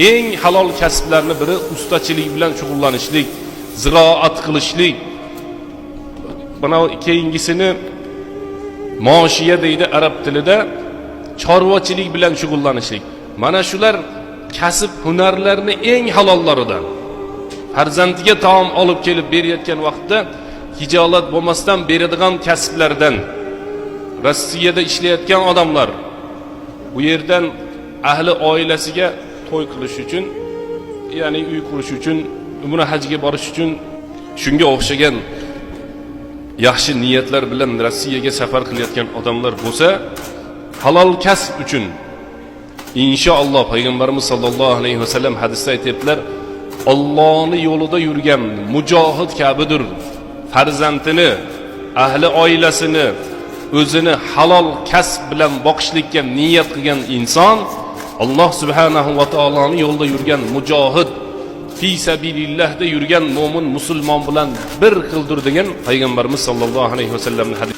eng halol kasblarning biri ustachilik bilan shug'ullanishlik, ziroat qilishlik. Bana keyingisini moshiya deydi arab tilida, chorvachilik bilan shug'ullanishlik. Mana shular kasb hunarlarning eng halollaridan. Farzandiga taom olib kelib berayotgan vaqtda hijolat bo'lmasdan beradigan kasblardan. Rossiyada ishlayotgan odamlar bu yerdan ahli oilasiga to'y qilish uchun, ya'ni uy qurish uchun, umra hajga borish uchun shunga o'xshagan yaxshi niyatlar bilan Rossiyaga safar qilayotgan odamlar bo'lsa, halol kasb uchun inshaalloh payg'ambarimiz sollallohu alayhi vasallam hadisda aytibdilar, Allohning yo'lida yurgan mujohid kabidir. Farzandini, ahli oilasini, o'zini halol kasb bilan boqishlikka niyat qilgan inson Alloh subhanahu va taoloning yo'lida yurgan mujohid, fi sabilillahda yurgan mo'min musulmon bilan bir xildir degan payg'ambarimiz sollallohu alayhi vasallamning hadisi.